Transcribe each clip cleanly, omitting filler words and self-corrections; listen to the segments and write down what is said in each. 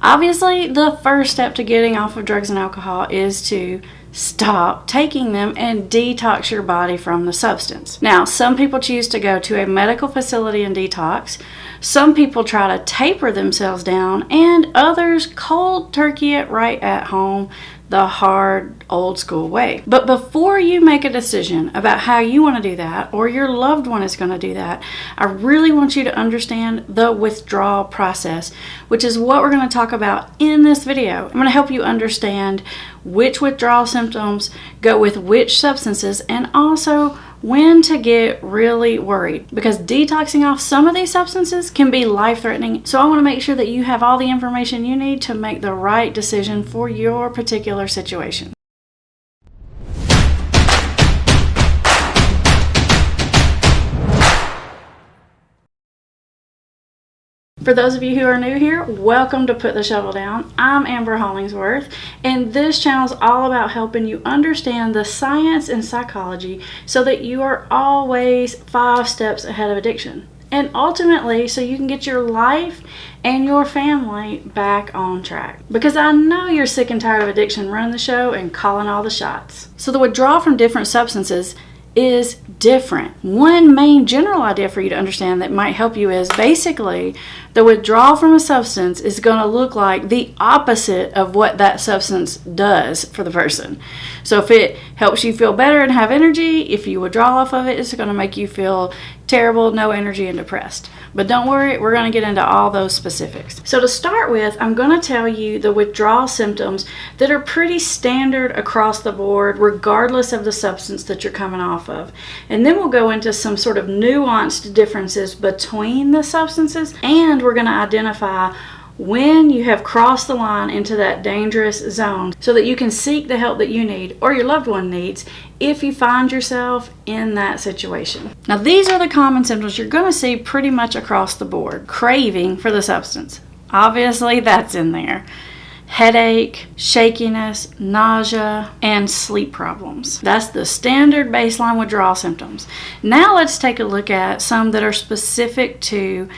Obviously, the first step to getting off of drugs and alcohol is to stop taking them and detox your body from the substance. Now, some people choose to go to a medical facility and detox. Some people try to taper themselves down, and others cold turkey it right at home the hard old school way. But before you make a decision about how you want to do that, or your loved one is going to do that, I really want you to understand the withdrawal process, which is what we're going to talk about in this video. I'm going to help you understand which withdrawal symptoms go with which substances, and also when to get really worried, because detoxing off some of these substances can be life-threatening. So I want to make sure that you have all the information you need to make the right decision for your particular situation. For those of you who are new here, welcome to Put the Shovel Down. I'm Amber Hollingsworth, and this channel is all about helping you understand the science and psychology so that you are always 5 steps ahead of addiction. And ultimately, so you can get your life and your family back on track. Because I know you're sick and tired of addiction running the show and calling all the shots. So the withdrawal from different substances is different. One main general idea for you to understand that might help you is basically the withdrawal from a substance is going to look like the opposite of what that substance does for the person. So if it helps you feel better and have energy, if you withdraw off of it, it's going to make you feel terrible, no energy, and depressed. But don't worry, we're going to get into all those specifics. So to start with, I'm going to tell you the withdrawal symptoms that are pretty standard across the board, regardless of the substance that you're coming off of. And then we'll go into some sort of nuanced differences between the substances, and we're going to identify when you have crossed the line into that dangerous zone so that you can seek the help that you need or your loved one needs if you find yourself in that situation. Now, these are the common symptoms you're going to see pretty much across the board. Craving for the substance. Obviously, that's in there. Headache, shakiness, nausea, and sleep problems. That's the standard baseline withdrawal symptoms. Now let's take a look at some that are specific to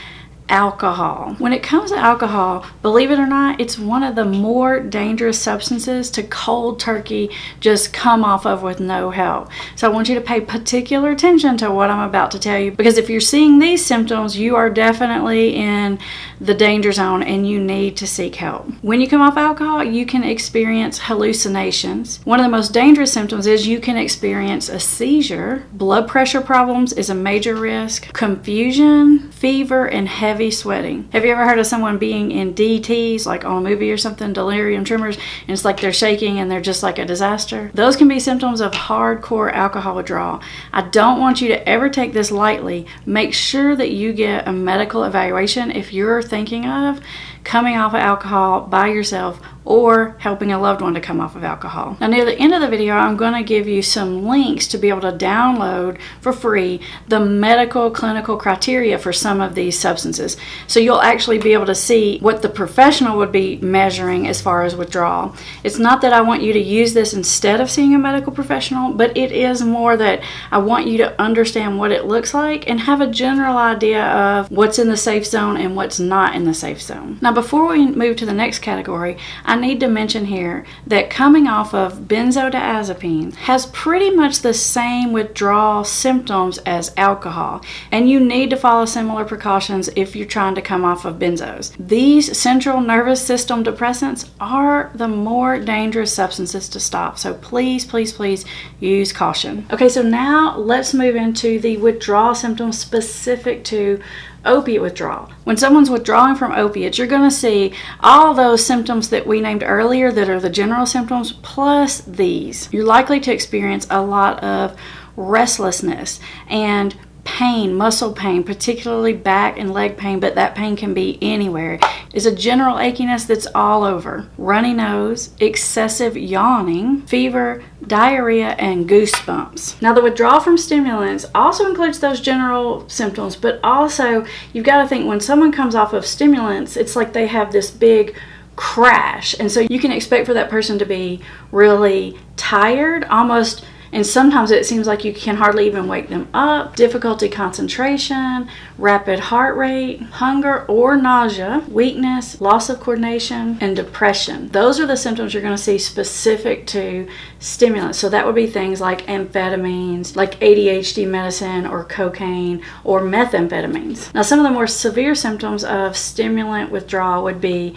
alcohol. When it comes to alcohol, believe it or not, it's one of the more dangerous substances to cold turkey just come off of with no help. So I want you to pay particular attention to what I'm about to tell you, because if you're seeing these symptoms, you are definitely in the danger zone and you need to seek help. When you come off alcohol, you can experience hallucinations. One of the most dangerous symptoms is you can experience a seizure. Blood pressure problems is a major risk. Confusion, fever, and heavy sweating. Have you ever heard of someone being in DTs, like on a movie or something, delirium tremors, and it's like they're shaking and they're just like a disaster? Those can be symptoms of hardcore alcohol withdrawal. I don't want you to ever take this lightly. Make sure that you get a medical evaluation if you're thinking of coming off of alcohol by yourself or helping a loved one to come off of alcohol. Now, near the end of the video, I'm going to give you some links to be able to download for free the medical clinical criteria for some of these substances. So you'll actually be able to see what the professional would be measuring as far as withdrawal. It's not that I want you to use this instead of seeing a medical professional, but it is more that I want you to understand what it looks like and have a general idea of what's in the safe zone and what's not in the safe zone. Now, before we move to the next category, I need to mention here that coming off of benzodiazepines has pretty much the same withdrawal symptoms as alcohol, and you need to follow similar precautions if you're trying to come off of benzos. These central nervous system depressants are the more dangerous substances to stop, so please, please, please use caution. Okay, so now let's move into the withdrawal symptoms specific to opiate withdrawal. When someone's withdrawing from opiates, you're going to see all those symptoms that we named earlier that are the general symptoms plus these. You're likely to experience a lot of restlessness and pain, muscle pain, particularly back and leg pain, but that pain can be anywhere. It's a general achiness that's all over. Runny nose, excessive yawning, fever, diarrhea, and goosebumps. Now, the withdrawal from stimulants also includes those general symptoms, but also you've got to think when someone comes off of stimulants, it's like they have this big crash, and so you can expect for that person to be really tired, almost And sometimes it seems like you can hardly even wake them up. Difficulty concentration, rapid heart rate, hunger or nausea, weakness, loss of coordination, and depression. Those are the symptoms you're going to see specific to stimulants. So that would be things like amphetamines, like ADHD medicine or cocaine or methamphetamines. Now, some of the more severe symptoms of stimulant withdrawal would be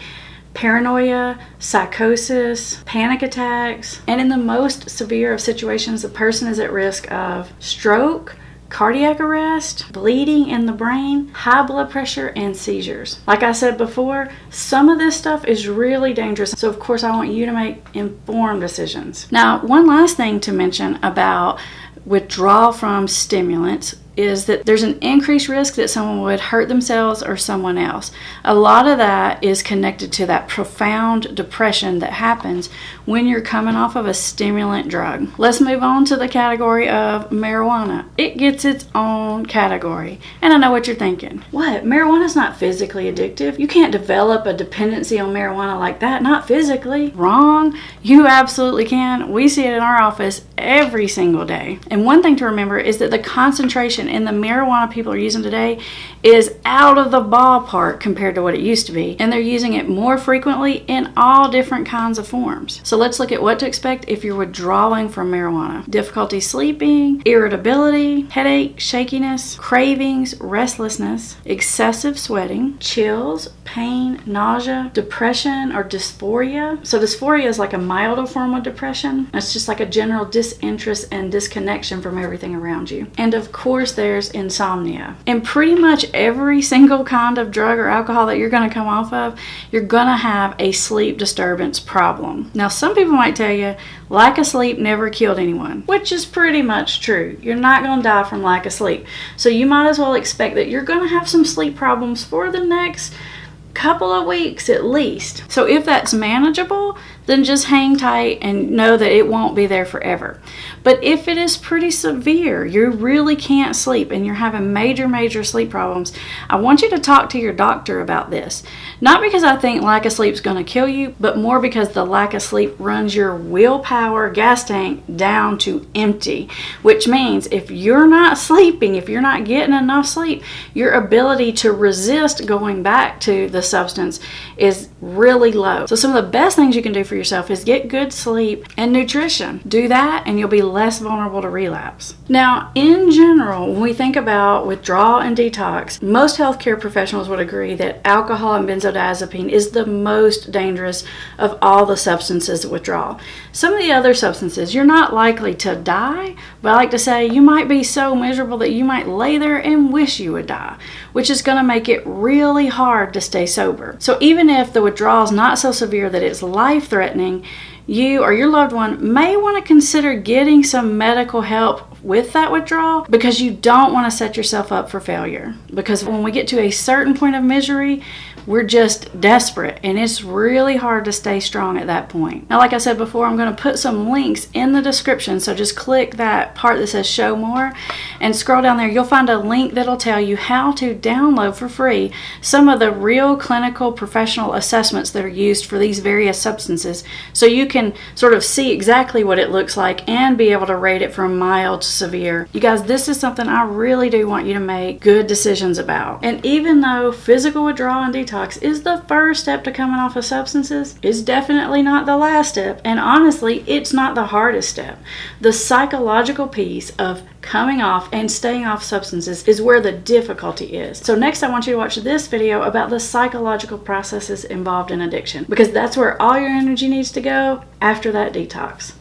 paranoia, psychosis, panic attacks, and in the most severe of situations, the person is at risk of stroke, cardiac arrest, bleeding in the brain, high blood pressure, and seizures. Like I said before, some of this stuff is really dangerous. So of course I want you to make informed decisions. Now, one last thing to mention about withdrawal from stimulants is that there's an increased risk that someone would hurt themselves or someone else. A lot of that is connected to that profound depression that happens when you're coming off of a stimulant drug. Let's move on to the category of marijuana. It gets its own category. And I know what you're thinking. What? Marijuana's not physically addictive. You can't develop a dependency on marijuana like that. Not physically. Wrong. You absolutely can. We see it in our office every single day. And one thing to remember is that the concentration in the marijuana people are using today is out of the ballpark compared to what it used to be, and they're using it more frequently in all different kinds of forms. So let's look at what to expect if you're withdrawing from marijuana. Difficulty sleeping, irritability, headache, shakiness, cravings, restlessness, excessive sweating, chills, pain, nausea, depression or dysphoria. So dysphoria is like a milder form of depression. It's just like a general disinterest and disconnection from everything around you. And of course there's insomnia. And pretty much every single kind of drug or alcohol that you're going to come off of, you're going to have a sleep disturbance problem. Now, some people might tell you lack of sleep never killed anyone, which is pretty much true. You're not going to die from lack of sleep. So you might as well expect that you're going to have some sleep problems for the next couple of weeks at least. So if that's manageable, then just hang tight and know that it won't be there forever. But if it is pretty severe, you really can't sleep and you're having major sleep problems, I want you to talk to your doctor about this. Not because I think lack of sleep is going to kill you, but more because the lack of sleep runs your willpower gas tank down to empty, which means if you're not sleeping, if you're not getting enough sleep, your ability to resist going back to the substance is really low. So some of the best things you can do for yourself is get good sleep and nutrition. Do that and you'll be less vulnerable to relapse. Now, in general, when we think about withdrawal and detox, most healthcare professionals would agree that alcohol and benzodiazepine is the most dangerous of all the substances of withdrawal. Some of the other substances, you're not likely to die, but I like to say you might be so miserable that you might lay there and wish you would die, which is going to make it really hard to stay sober. So even if the withdrawal is not so severe that it's life-threatening, you or your loved one may want to consider getting some medical help with that withdrawal, because you don't want to set yourself up for failure. Because when we get to a certain point of misery, we're just desperate and it's really hard to stay strong at that point. Now, like I said before, I'm going to put some links in the description, so just click that part that says show more and scroll down there. You'll find a link that'll tell you how to download for free some of the real clinical professional assessments that are used for these various substances, so you can sort of see exactly what it looks like and be able to rate it from mild to severe. You guys, this is something I really do want you to make good decisions about. And even though physical withdrawal and detox is the first step to coming off of substances, it's definitely not the last step, and honestly it's not the hardest step. The psychological piece of coming off and staying off substances is where the difficulty is. So next I want you to watch this video about the psychological processes involved in addiction, because that's where all your energy needs to go after that detox.